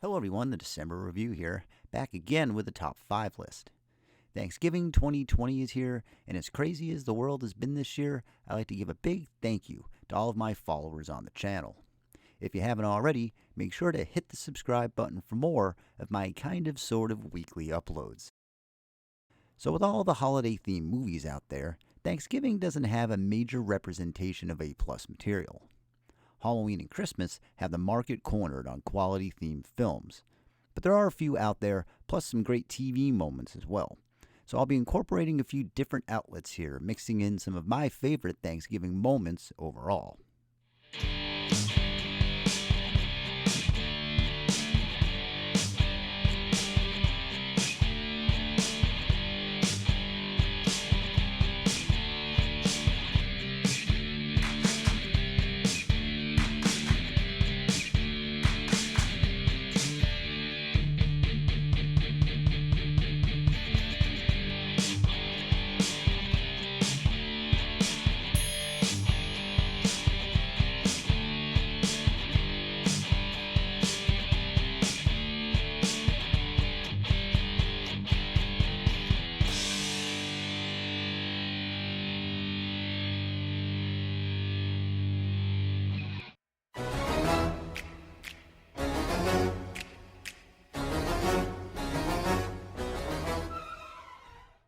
Hello everyone, the December Review here, back again with the top 5 list. Thanksgiving 2020 is here, and as crazy as the world has been this year, I'd like to give a big thank you to all of my followers on the channel. If you haven't already, make sure to hit the subscribe button for more of my kind of sort of weekly uploads. So with all the holiday-themed movies out there, Thanksgiving doesn't have a major representation of A-plus material. Halloween and Christmas have the market cornered on quality-themed films, but there are a few out there, plus some great TV moments as well. So I'll be incorporating a few different outlets here, mixing in some of my favorite Thanksgiving moments overall.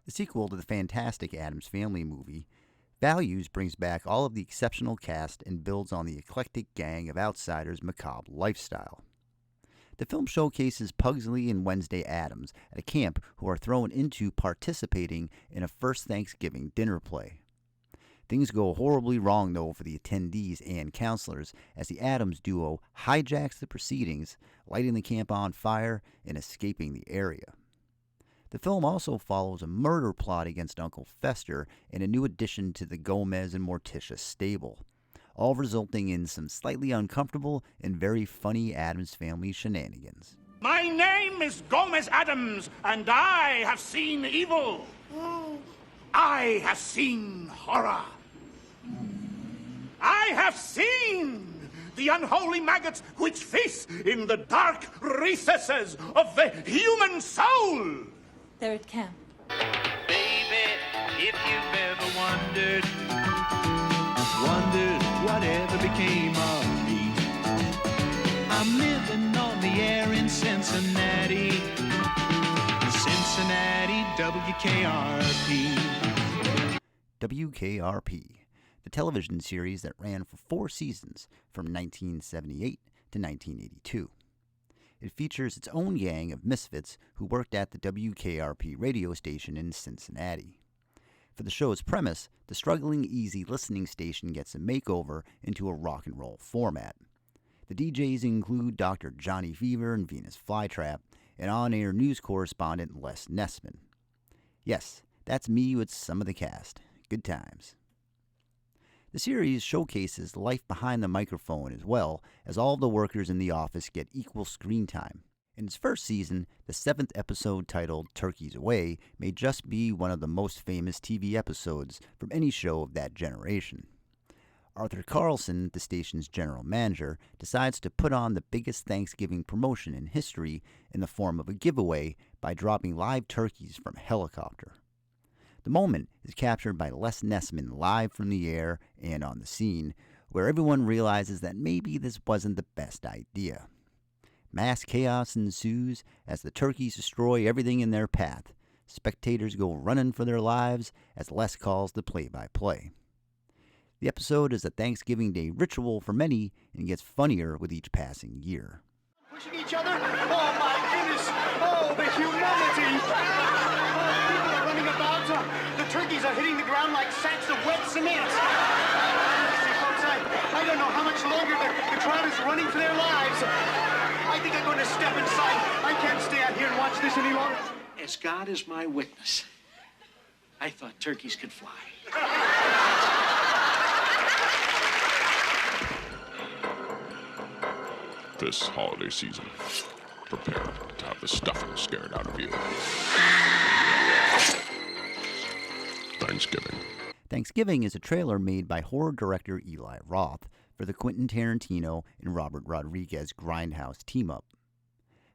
The sequel to the fantastic Addams Family movie, Values brings back all of the exceptional cast and builds on the eclectic gang of outsiders' macabre lifestyle. The film showcases Pugsley and Wednesday Addams at a camp who are thrown into participating in a first Thanksgiving dinner play. Things go horribly wrong, though, for the attendees and counselors as the Addams duo hijacks the proceedings, lighting the camp on fire and escaping the area. The film also follows a murder plot against Uncle Fester and a new addition to the Gomez and Morticia stable, all resulting in some slightly uncomfortable and very funny Addams Family shenanigans. My name is Gomez Addams, and I have seen evil. I have seen horror. I have seen the unholy maggots which feast in the dark recesses of the human soul. They're at camp. Baby, if you've ever wondered whatever became of me. I'm living on the air in Cincinnati, WKRP. WKRP, the television series that ran for 4 seasons from 1978 to 1982. It features its own gang of misfits who worked at the WKRP radio station in Cincinnati. For the show's premise, the struggling easy listening station gets a makeover into a rock and roll format. The DJs include Dr. Johnny Fever and Venus Flytrap, and on-air news correspondent Les Nessman. Yes, that's me with some of the cast. Good times. The series showcases the life behind the microphone as well, as all of the workers in the office get equal screen time. In its first season, the 7th episode titled Turkeys Away may just be one of the most famous TV episodes from any show of that generation. Arthur Carlson, the station's general manager, decides to put on the biggest Thanksgiving promotion in history in the form of a giveaway by dropping live turkeys from a helicopter. The moment is captured by Les Nessman live from the air and on the scene, where everyone realizes that maybe this wasn't the best idea. Mass chaos ensues as the turkeys destroy everything in their path. Spectators go running for their lives as Les calls the play-by-play. The episode is a Thanksgiving Day ritual for many and gets funnier with each passing year. Pushing each other? Oh my goodness! Oh, the humanity! People are running about. The turkeys are hitting the ground like sacks of wet cement. See, folks, I don't know how much longer the crowd is running for their lives. I think I'm going to step inside. I can't stay out here and watch this any longer. As God is my witness, I thought turkeys could fly. This holiday season, prepare to have the stuffing scared out of you. Thanksgiving. Thanksgiving is a trailer made by horror director Eli Roth for the Quentin Tarantino and Robert Rodriguez Grindhouse team-up.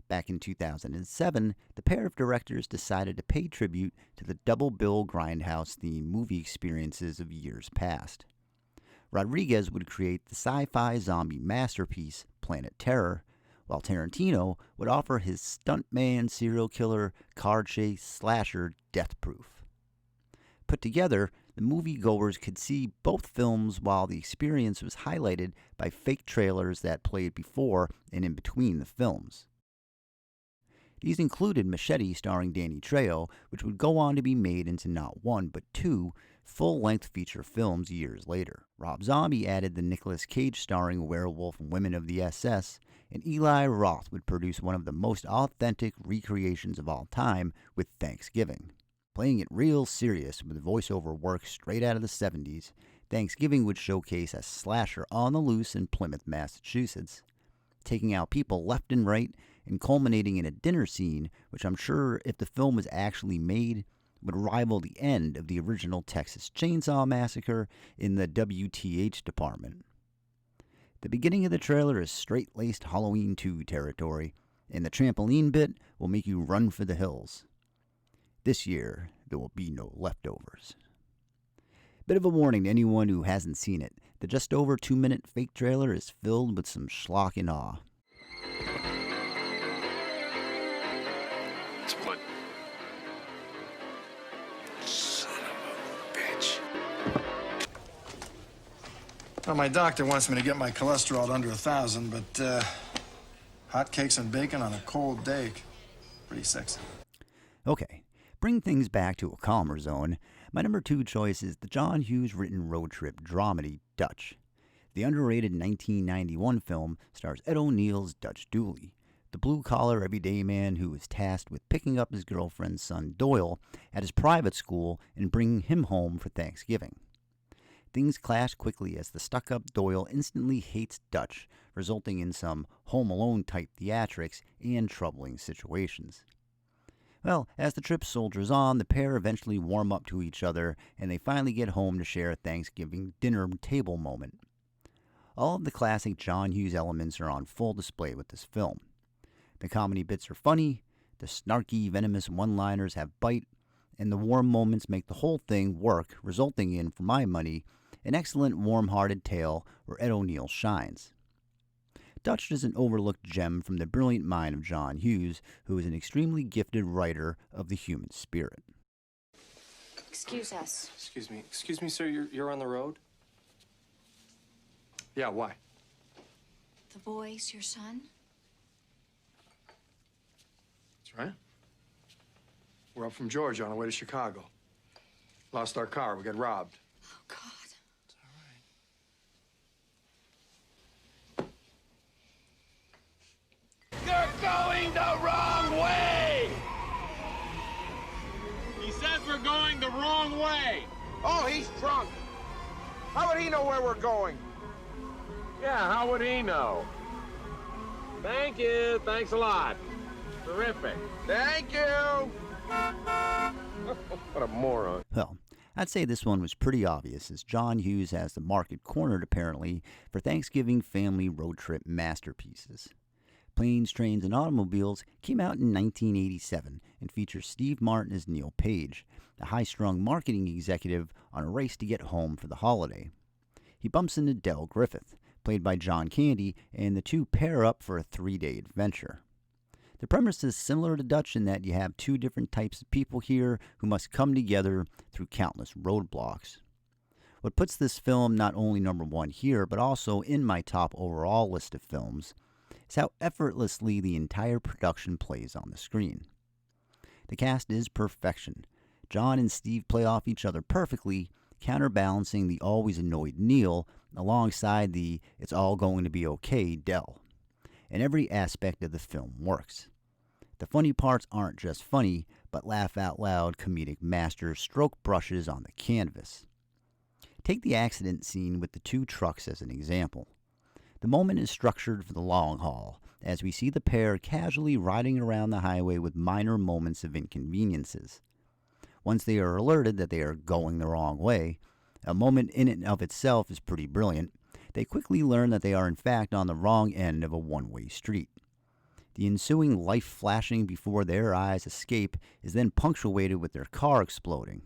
Back in 2007, the pair of directors decided to pay tribute to the double bill grindhouse-themed movie experiences of years past. Rodriguez would create the sci-fi zombie masterpiece Planet Terror, while Tarantino would offer his stuntman serial killer car chase slasher Death Proof. Put together, the moviegoers could see both films while the experience was highlighted by fake trailers that played before and in between the films. These included Machete starring Danny Trejo, which would go on to be made into not one but two full-length feature films years later. Rob Zombie added the Nicolas Cage starring werewolf Women of the SS, and Eli Roth would produce one of the most authentic recreations of all time with Thanksgiving. Playing it real serious with voiceover work straight out of the 70s, Thanksgiving would showcase a slasher on the loose in Plymouth, Massachusetts, taking out people left and right and culminating in a dinner scene which I'm sure if the film was actually made would rival the end of the original Texas Chainsaw Massacre in the WTH department. The beginning of the trailer is straight-laced Halloween 2 territory, and the trampoline bit will make you run for the hills. This year, there will be no leftovers. Bit of a warning to anyone who hasn't seen it. The just over 2-minute fake trailer is filled with some schlock and awe. Split. Son of a bitch. Well, my doctor wants me to get my cholesterol under 1,000, but hot cakes and bacon on a cold day, pretty sexy. Okay, bring things back to a calmer zone. My number 2 choice is the John Hughes written road trip dramedy Dutch. The underrated 1991 film stars Ed O'Neill's Dutch Dooley, the blue-collar everyday man who is tasked with picking up his girlfriend's son Doyle at his private school and bringing him home for Thanksgiving. Things clash quickly as the stuck-up Doyle instantly hates Dutch, resulting in some Home Alone-type theatrics and troubling situations. Well, as the trip soldiers on, the pair eventually warm up to each other, and they finally get home to share a Thanksgiving dinner table moment. All of the classic John Hughes elements are on full display with this film. The comedy bits are funny, the snarky, venomous one-liners have bite, and the warm moments make the whole thing work, resulting in, for my money, an excellent warm-hearted tale where Ed O'Neill shines. Dutch is an overlooked gem from the brilliant mind of John Hughes, who is an extremely gifted writer of the human spirit. Excuse us. Excuse me, sir, you're on the road? Yeah, why? The boy's your son? That's right. We're up from Georgia on our way to Chicago. Lost our car. We got robbed. Oh, God. It's all right. You're going the wrong way! He says we're going the wrong way. Oh, he's drunk. How would he know where we're going? Yeah, how would he know? Thank you. Thanks a lot. Terrific. Thank you! What a moron. Well, I'd say this one was pretty obvious, as John Hughes has the market cornered, apparently, for Thanksgiving family road trip masterpieces. Planes, Trains, and Automobiles came out in 1987 and features Steve Martin as Neil Page, a high-strung marketing executive on a race to get home for the holiday. He bumps into Del Griffith, played by John Candy, and the two pair up for a 3-day adventure. The premise is similar to Dutch in that you have two different types of people here who must come together through countless roadblocks. What puts this film not only number 1 here, but also in my top overall list of films, is how effortlessly the entire production plays on the screen. The cast is perfection. John and Steve play off each other perfectly, counterbalancing the always annoyed Neil alongside the "it's all going to be okay" Del. And every aspect of the film works. The funny parts aren't just funny, but laugh-out-loud comedic master stroke brushes on the canvas. Take the accident scene with the 2 trucks as an example. The moment is structured for the long haul, as we see the pair casually riding around the highway with minor moments of inconveniences. Once they are alerted that they are going the wrong way, a moment in and of itself is pretty brilliant, they quickly learn that they are in fact on the wrong end of a one-way street. The ensuing life flashing before their eyes escape is then punctuated with their car exploding.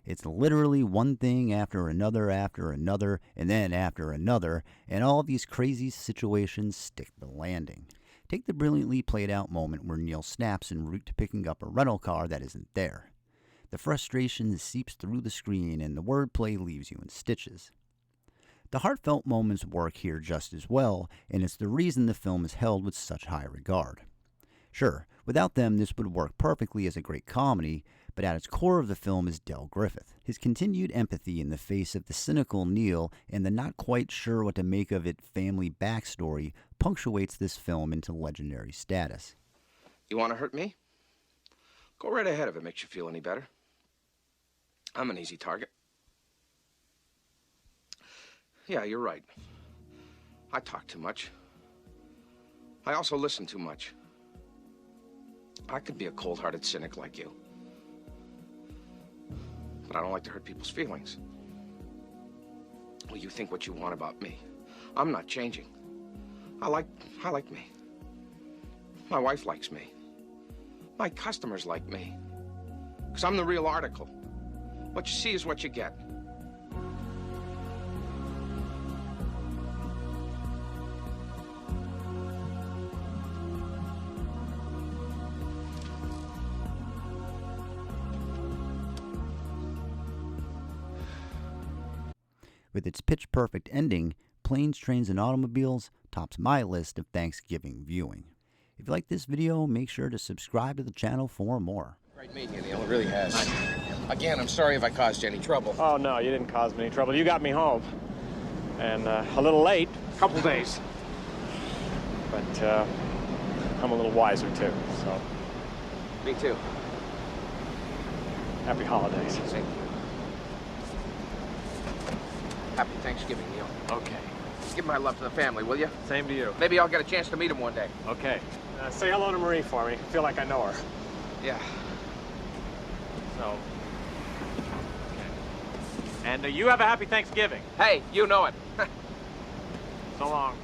It's literally one thing after another, and then after another, and all these crazy situations stick the landing. Take the brilliantly played out moment where Neil snaps en route to picking up a rental car that isn't there. The frustration seeps through the screen and the wordplay leaves you in stitches. The heartfelt moments work here just as well, and it's the reason the film is held with such high regard. Sure, without them this would work perfectly as a great comedy, but at its core of the film is Del Griffith. His continued empathy in the face of the cynical Neil and the not quite sure what to make of it family backstory punctuates this film into legendary status. You want to hurt me? Go right ahead if it makes you feel any better. I'm an easy target. Yeah, you're right. I talk too much. I also listen too much. I could be a cold-hearted cynic like you. But I don't like to hurt people's feelings. Well, you think what you want about me. I'm not changing. I like me. My wife likes me. My customers like me. Because I'm the real article. What you see is what you get. With its pitch-perfect ending, Planes, Trains, and Automobiles tops my list of Thanksgiving viewing. If you like this video, make sure to subscribe to the channel for more. Great meeting you, Neil. It really has. Again, I'm sorry if I caused you any trouble. Oh, no, you didn't cause me any trouble. You got me home. And a little late. Couple days. But I'm a little wiser, too, so. Me too. Happy holidays. Same. Happy Thanksgiving, Neil. Okay. Give my love to the family, will you? Same to you. Maybe I'll get a chance to meet him one day. Okay. Say hello to Marie for me. I feel like I know her. Yeah. So. Okay. And you have a happy Thanksgiving. Hey, you know it. So long.